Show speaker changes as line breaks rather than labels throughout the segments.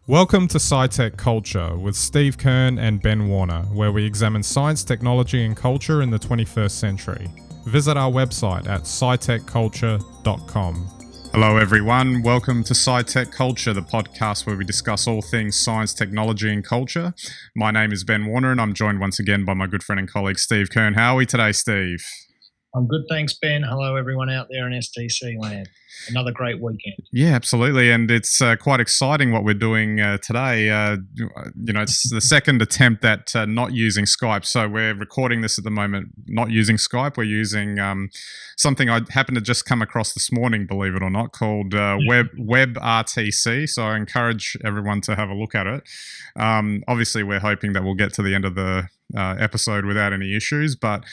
Welcome to SciTech Culture with Steve Kern and Ben Warner, where we examine science, technology and culture in the 21st century. Visit our website at scitechculture.com. Hello everyone, welcome to SciTech Culture, the podcast where we discuss all things science, technology and culture. My name is Ben Warner and I'm joined once again by my good friend and colleague Steve Kern. How are we today, Steve?
I'm good, thanks, Ben. Hello, everyone out there in STC land. Another great weekend.
Yeah, absolutely. And it's quite exciting what we're doing today. It's the second attempt at not using Skype. So we're recording this at the moment, not using Skype. We're using something I happened to just come across this morning, believe it or not, called WebRTC. So I encourage everyone to have a look at it. Obviously, we're hoping that we'll get to the end of the episode without any issues, but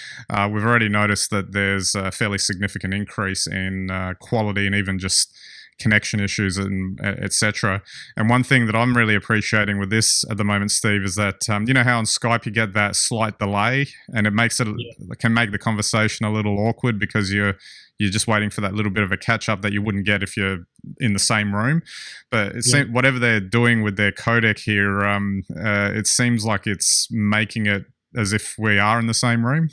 we've already noticed that there's a fairly significant increase in quality and even just connection issues and etc. And one thing that I'm really appreciating with this at the moment, Steve, is that you know how on Skype you get that slight delay, and it can make the conversation a little awkward because you're just waiting for that little bit of a catch up that you wouldn't get if you're in the same room. But whatever they're doing with their codec here, it seems like it's making it as if we are in the same room.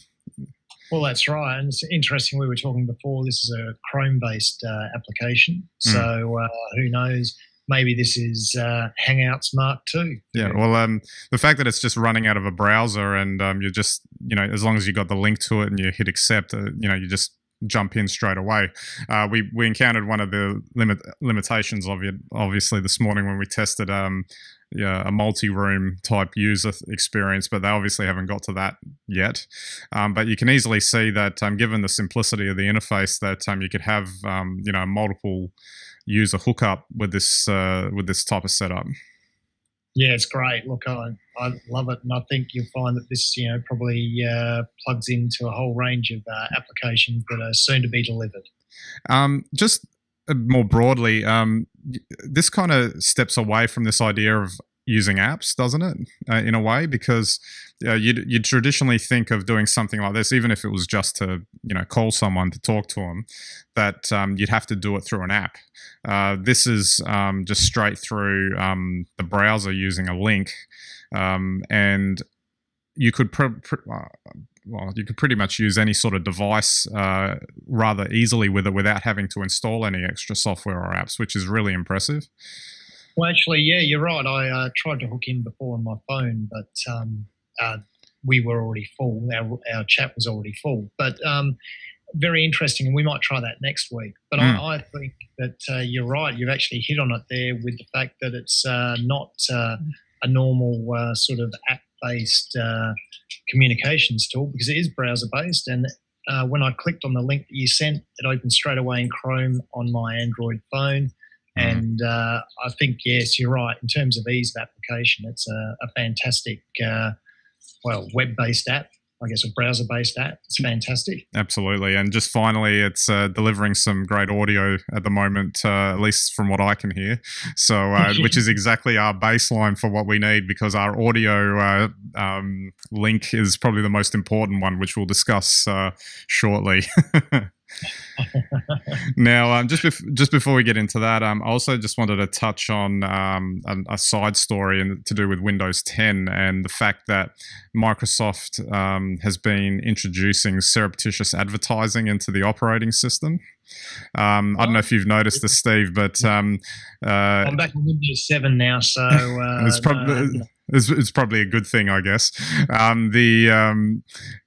Well, that's right. And it's interesting, we were talking before, this is a Chrome-based application. So who knows, maybe this is Hangouts Mark II.
Yeah, well, the fact that it's just running out of a browser and you're just, as long as you got the link to it and you hit accept, you just jump in straight away. We encountered one of the limitations of it, obviously, this morning when we tested a multi-room type user experience, but they obviously haven't got to that yet. But you can easily see that given the simplicity of the interface, that you could have a multiple user hookup with this type of setup.
Yeah, it's great. Look, I love it, and I think you'll find that this, probably plugs into a whole range of applications that are soon to be delivered.
Just more broadly, this kind of steps away from this idea of using apps, doesn't it? In a way, because you'd traditionally think of doing something like this, even if it was just to call someone to talk to them, that you'd have to do it through an app. This is just straight through the browser using a link, and you could you could pretty much use any sort of device rather easily with it without having to install any extra software or apps, which is really impressive.
Well, actually, yeah, you're right. I tried to hook in before on my phone, but we were already full. Our chat was already full. But very interesting, and we might try that next week. But I think that you're right. You've actually hit on it there with the fact that it's not a normal sort of app-based communications tool, because it is browser-based. And when I clicked on the link that you sent, it opened straight away in Chrome on my Android phone. And I think, yes, you're right. In terms of ease of application, it's a fantastic, web-based app, I guess, a browser-based app. It's fantastic.
Absolutely. And just finally, it's delivering some great audio at the moment, at least from what I can hear. So, which is exactly our baseline for what we need, because our audio link is probably the most important one, which we'll discuss shortly. Now, just before we get into that, I also just wanted to touch on a side story to do with Windows 10 and the fact that Microsoft has been introducing surreptitious advertising into the operating system. I don't know if you've noticed this, Steve, but I'm
back in Windows 7 now, so
it's probably. It's probably a good thing, I guess.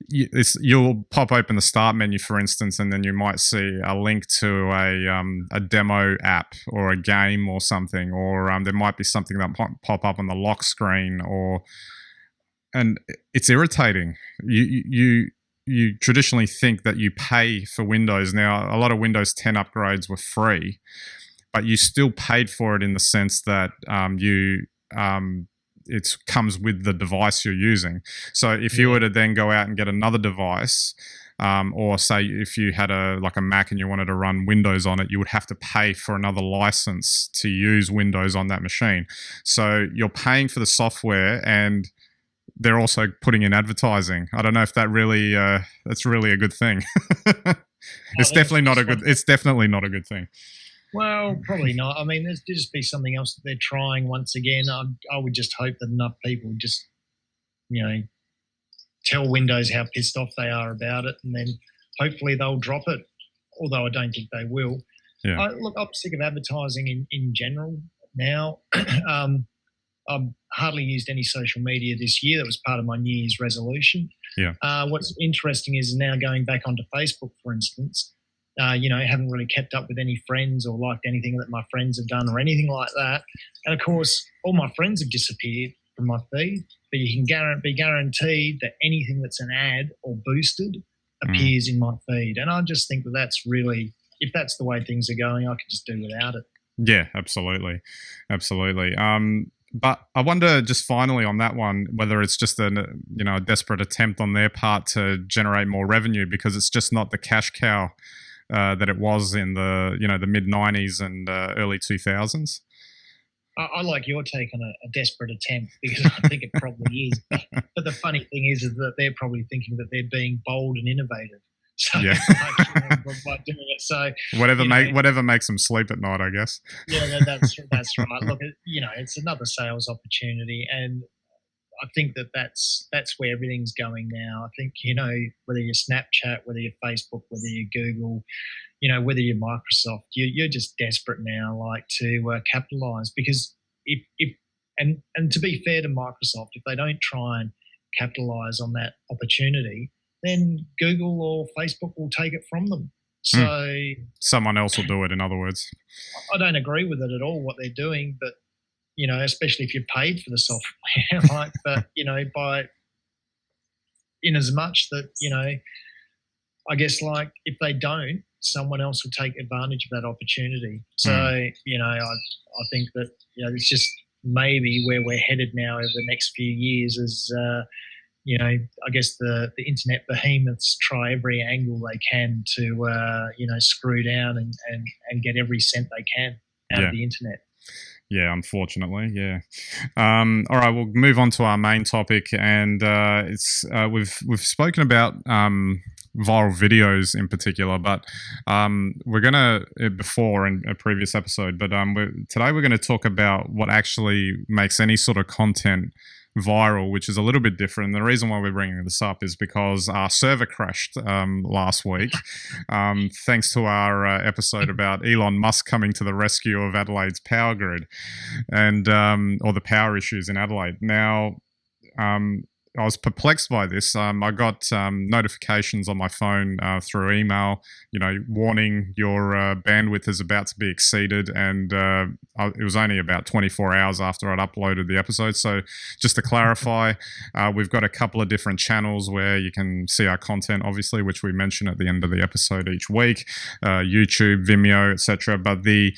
You'll pop open the start menu, for instance, and then you might see a link to a demo app or a game or something, or there might be something that might pop up on the lock screen, and it's irritating. You traditionally think that you pay for Windows. Now, a lot of Windows 10 upgrades were free, but you still paid for it in the sense that it comes with the device you're using. So if you were to then go out and get another device, or say if you had a Mac and you wanted to run Windows on it, you would have to pay for another license to use Windows on that machine. So you're paying for the software, and they're also putting in advertising. I don't know if that's really a good thing. It's definitely not a good thing.
Well, probably not. I mean, there's just be something else that they're trying once again. I would just hope that enough people just, you know, tell Windows how pissed off they are about it, and then hopefully they'll drop it, although I don't think they will.
Yeah.
Look, I'm sick of advertising in general now. I've hardly used any social media this year. That was part of my New Year's resolution.
Yeah.
What's interesting is now going back onto Facebook, for instance, haven't really kept up with any friends or liked anything that my friends have done or anything like that. And of course, all my friends have disappeared from my feed, but you can be guaranteed that anything that's an ad or boosted appears in my feed. And I just think that that's really, if that's the way things are going, I could just do without it.
Yeah, absolutely. But I wonder, just finally on that one, whether it's just a desperate attempt on their part to generate more revenue, because it's just not the cash cow that it was in the mid 90s and early 2000s.
I like your take on a desperate attempt, because I think it probably is. But the funny thing is that they're probably thinking that they're being bold and innovative. So
yeah.
by doing it, so
whatever makes them sleep at night, I guess.
Yeah, that's right. Look, it's another sales opportunity, and I think that's where everything's going now. I think whether you're Snapchat, whether you're Facebook, whether you're Google, whether you're Microsoft, you're just desperate now, like to capitalize, because if and to be fair to Microsoft, if they don't try and capitalize on that opportunity, then Google or Facebook will take it from them. So
someone else will do it, in other words.
I don't agree with it at all, what they're doing, but, especially if you're paid for the software, but, in as much that, I guess, like, if they don't, someone else will take advantage of that opportunity. So, I think that, it's just maybe where we're headed now over the next few years is, I guess the internet behemoths try every angle they can to, screw down and get every cent they can out of the internet.
Yeah, unfortunately, yeah. All right, we'll move on to our main topic, and it's we've spoken about viral videos in particular, but we're gonna before in a previous episode, but today we're going to talk about what actually makes any sort of content viral, which is a little bit different. And the reason why we're bringing this up is because our server crashed last week, thanks to our episode about Elon Musk coming to the rescue of Adelaide's power grid, and or the power issues in Adelaide. Now, I was perplexed by this. I got notifications on my phone through email, warning your bandwidth is about to be exceeded, and it was only about 24 hours after I'd uploaded the episode. So just to clarify, we've got a couple of different channels where you can see our content, obviously, which we mention at the end of the episode each week, YouTube, Vimeo, etc. But the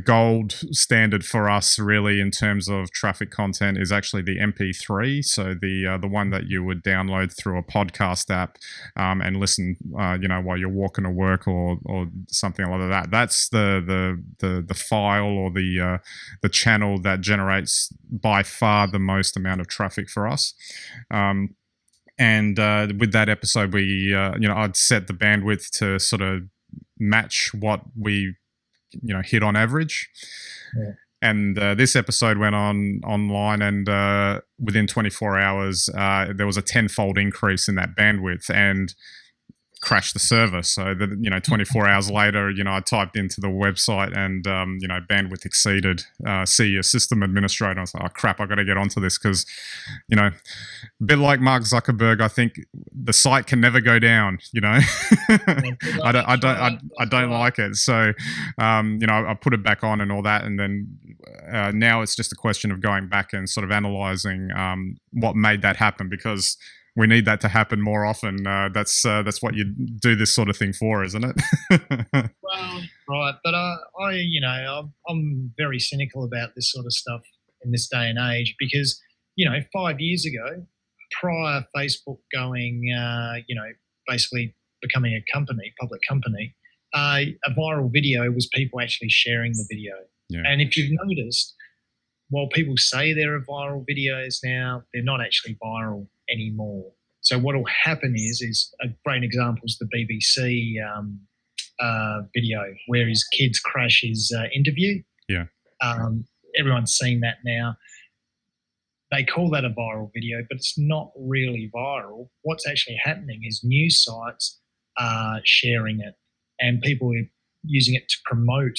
gold standard for us, really, in terms of traffic content, is actually the MP3. So the one that you would download through a podcast app and listen, while you're walking to work or something like that. That's the file or the channel that generates by far the most amount of traffic for us. And with that episode, we I'd set the bandwidth to sort of match what we hit on average.
Yeah.
And this episode went online, and within 24 hours, there was a tenfold increase in that bandwidth and crashed the server. So that 24 hours later, I typed into the website, and bandwidth exceeded. See your system administrator. I was like, oh crap, I got to get onto this, because a bit like Mark Zuckerberg, I think the site can never go down. I don't like it. So I put it back on and all that, and then now it's just a question of going back and sort of analyzing what made that happen, because we need that to happen more often. That's what you do this sort of thing for, isn't it?
Well, right, but I'm very cynical about this sort of stuff in this day and age, because 5 years ago, prior Facebook going, basically becoming a public company, a viral video was people actually sharing the video.
Yeah.
And if you've noticed, while people say there are viral videos now, they're not actually viral anymore. So what will happen is a great example is the BBC video where his kids crash his interview.
Yeah.
Everyone's seen that now. They call that a viral video, but it's not really viral. What's actually happening is news sites are sharing it and people are using it to promote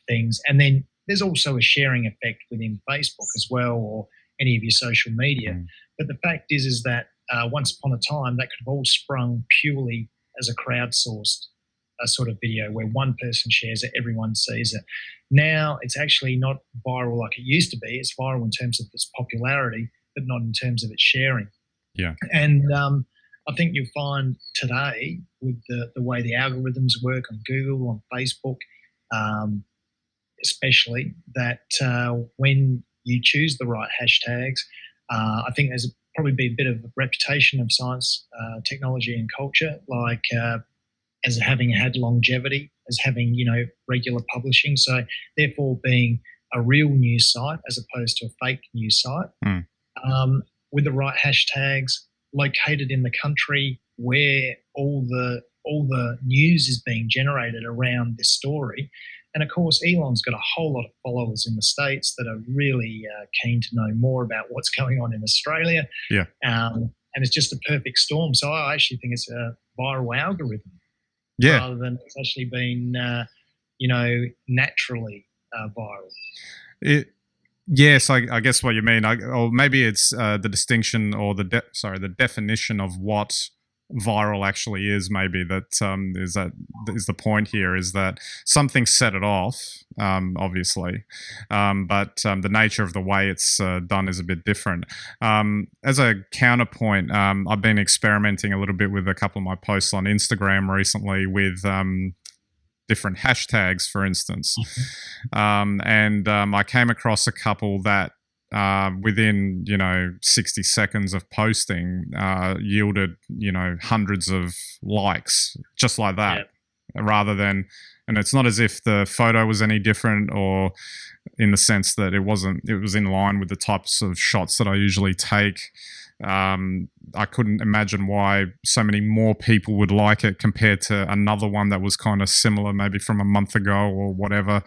things. And then there's also a sharing effect within Facebook as well, or any of your social media. But the fact is that once upon a time, that could have all sprung purely as a crowdsourced sort of video where one person shares it, everyone sees it. Now it's actually not viral like it used to be. It's viral in terms of its popularity, but not in terms of its sharing.
Yeah.
And I think you'll find today with the way the algorithms work on Google, on Facebook, especially, that when you choose the right hashtags, I think there's probably be a bit of a reputation of science, technology and culture, like as having had longevity, as having, regular publishing. So therefore being a real news site as opposed to a fake news site, with the right hashtags, located in the country where all the news is being generated around this story. And of course, Elon's got a whole lot of followers in the States that are really keen to know more about what's going on in Australia.
Yeah.
And it's just a perfect storm. So I actually think it's a viral algorithm.
Yeah.
Rather than it's actually been, naturally viral.
Yes, I guess what you mean, or maybe it's the distinction or the definition of what viral actually is. Maybe that is the point here, is that something set it off, obviously, but the nature of the way it's done is a bit different. As a counterpoint, I've been experimenting a little bit with a couple of my posts on Instagram recently with different hashtags, for instance. And I came across a couple that within 60 seconds of posting yielded hundreds of likes, just like that. Rather than, and it's not as if the photo was any different, or in the sense that it was in line with the types of shots that I usually take. I couldn't imagine why so many more people would like it compared to another one that was kind of similar, maybe from a month ago or whatever.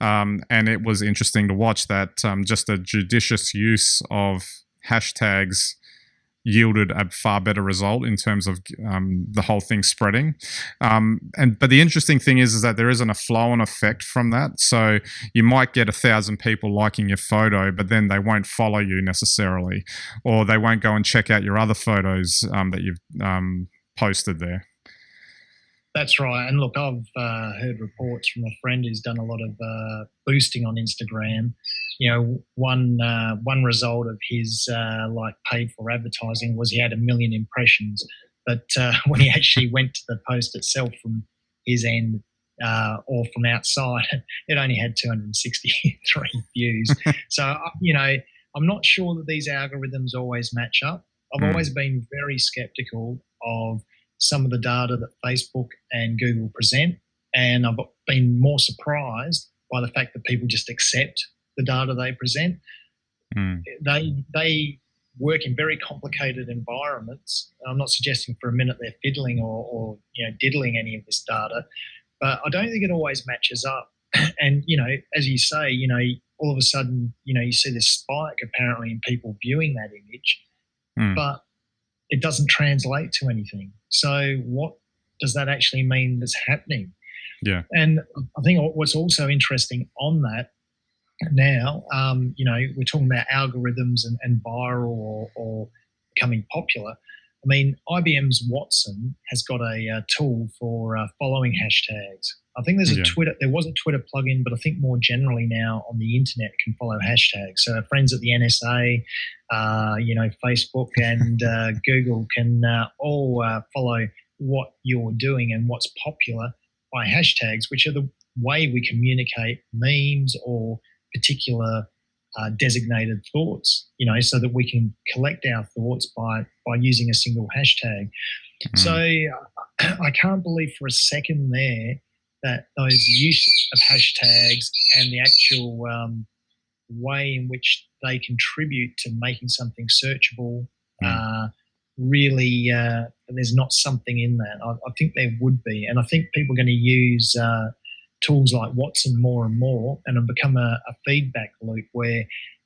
And it was interesting to watch that just a judicious use of hashtags yielded a far better result in terms of the whole thing spreading. But the interesting thing is that there isn't a flow-on effect from that. So you might get 1,000 people liking your photo, but then they won't follow you necessarily, or they won't go and check out your other photos that you've posted there.
That's right. And look, I've heard reports from a friend who's done a lot of boosting on Instagram. One result of his paid for advertising was he had 1 million impressions. But when he actually went to the post itself from his end or from outside, it only had 263 views. So, I'm not sure that these algorithms always match up. I've always been very skeptical of some of the data that Facebook and Google present, and I've been more surprised by the fact that people just accept the data they present. They work in very complicated environments. I'm not suggesting for a minute they're fiddling or diddling any of this data, but I don't think it always matches up. And as you say, all of a sudden, you see this spike apparently in people viewing that image, but it doesn't translate to anything. So what does that actually mean that's happening?
Yeah.
And I think what's also interesting on that now, we're talking about algorithms and viral or becoming popular. I mean, IBM's Watson has got a tool for following hashtags. I think there was a Twitter plugin, but I think more generally now on the internet can follow hashtags. So our friends at the NSA, Facebook and Google can all follow what you're doing and what's popular by hashtags, which are the way we communicate memes or particular designated thoughts, so that we can collect our thoughts by using a single hashtag. So I can't believe for a second there that those use of hashtags and the actual way in which they contribute to making something searchable really there's not something in that. I think there would be, and I think people are going to use tools like Watson more and more, and it'll become a feedback loop where,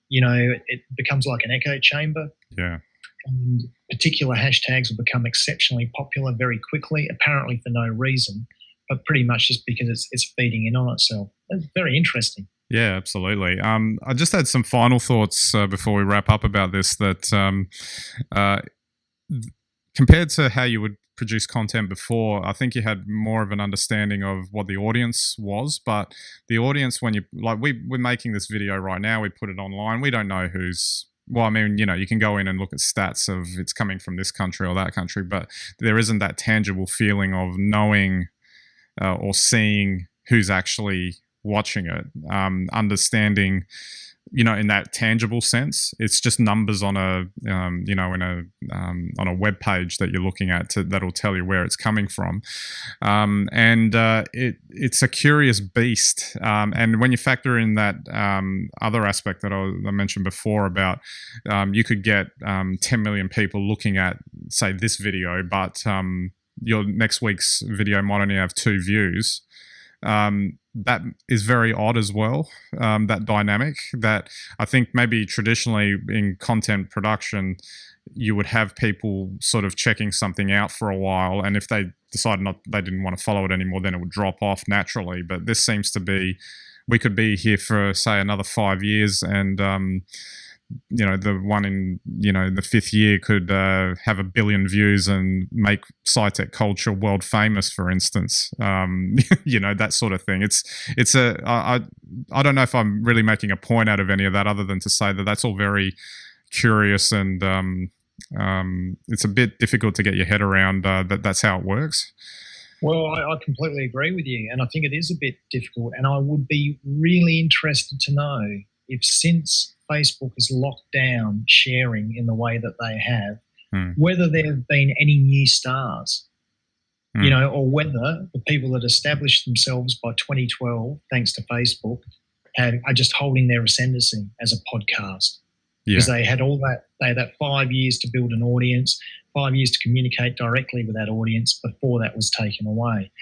it becomes like an echo chamber.
Yeah.
And particular hashtags will become exceptionally popular very quickly, apparently for no reason, but pretty much just because it's feeding in on itself. It's very interesting.
Yeah, absolutely. I just had some final thoughts before we wrap up about this, that compared to how you would produce content before, I think you had more of an understanding of what the audience was. But the audience, when we're making this video right now, we put it online. We don't know who's, well, I mean, you can go in and look at stats of it's coming from this country or that country, but there isn't that tangible feeling of knowing or seeing who's actually watching it, understanding, in that tangible sense. It's just numbers on a, on a web page that you're looking at that'll tell you where it's coming from, and it's a curious beast. And when you factor in that other aspect that I mentioned before about you could get 10 million people looking at, say, this video, but your next week's video might only have 2 views. That is very odd as well, that dynamic that I think maybe traditionally in content production, you would have people sort of checking something out for a while, and if they decided they didn't want to follow it anymore, then it would drop off naturally. But this seems to be, we could be here for, say, another 5 years, and the one in the 5th year could have 1 billion views and make SciTech Culture world famous, for instance. That sort of thing. I don't know if I'm really making a point out of any of that, other than to say that that's all very curious, and it's a bit difficult to get your head around that's how it works.
Well, I completely agree with you, and I think it is a bit difficult, and I would be really interested to know if, since Facebook has locked down sharing in the way that they have, whether there have been any new stars, or whether the people that established themselves by 2012, thanks to Facebook, are just holding their ascendancy as a podcast. Because they had that 5 years to build an audience, 5 years to communicate directly with that audience before that was taken away.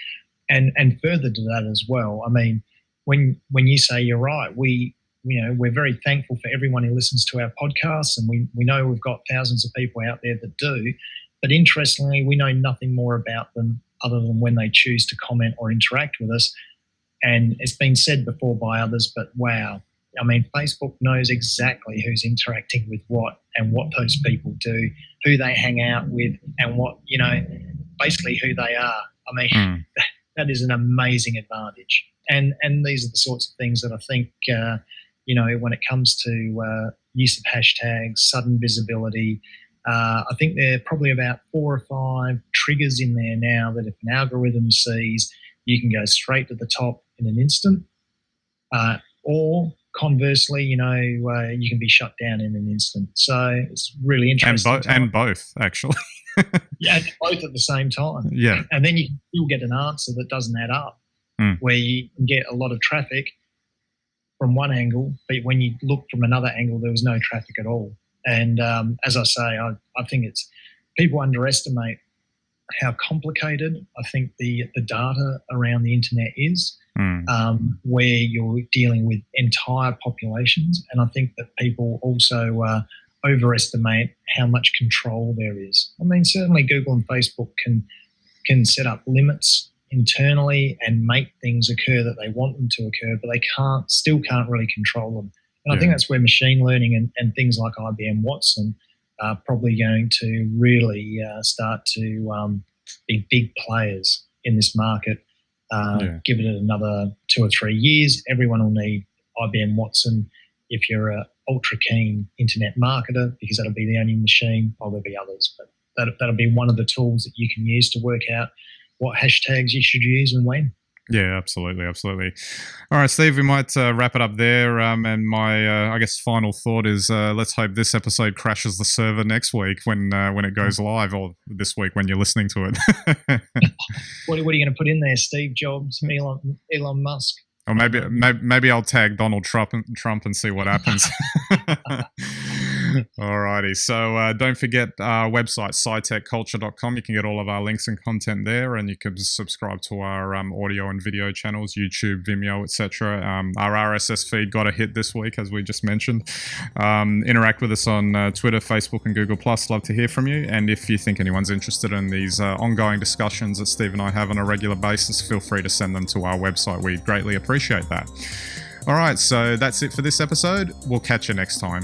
And further to that as well, I mean, when you say, you're right, we're very thankful for everyone who listens to our podcasts, and we know we've got thousands of people out there that do. But interestingly, we know nothing more about them other than when they choose to comment or interact with us. And it's been said before by others, but wow, I mean, Facebook knows exactly who's interacting with what and what those people do, who they hang out with, and what, basically who they are. I mean, that is an amazing advantage. And these are the sorts of things that I think, when it comes to use of hashtags, sudden visibility, I think there are probably about 4 or 5 triggers in there now that if an algorithm sees, you can go straight to the top in an instant, or conversely, you can be shut down in an instant. So it's really interesting.
And both, actually.
Yeah, both at the same time.
Yeah.
And then you can still get an answer that doesn't add up, where you can get a lot of traffic from one angle, but when you look from another angle, there was no traffic at all. And as I say, I think people underestimate how complicated I think the data around the internet is, where you're dealing with entire populations. And I think that people also overestimate how much control there is. I mean, certainly Google and Facebook can set up limits internally and make things occur that they want them to occur, but they still can't really control them. And I think that's where machine learning and things like IBM Watson are probably going to really start to be big players in this market. Give it another 2 or 3 years, everyone will need IBM Watson if you're an ultra keen internet marketer, because that'll be the only machine. There'll be others, but that'll be one of the tools that you can use to work out what hashtags you should use and when.
Yeah, absolutely. All right, Steve, we might wrap it up there. And my, I guess, final thought is let's hope this episode crashes the server next week when it goes live, or this week when you're listening to it.
What are you going to put in there, Steve Jobs, Elon Musk?
Or maybe I'll tag Donald Trump and see what happens. Alrighty, so don't forget our website, SciTechCulture.com. You can get all of our links and content there, and you can subscribe to our audio and video channels, YouTube, Vimeo, etc. Our RSS feed got a hit this week, as we just mentioned. Interact with us on Twitter, Facebook, and Google+. Love to hear from you. And if you think anyone's interested in these ongoing discussions that Steve and I have on a regular basis, feel free to send them to our website. We greatly appreciate that. All right, so that's it for this episode. We'll catch you next time.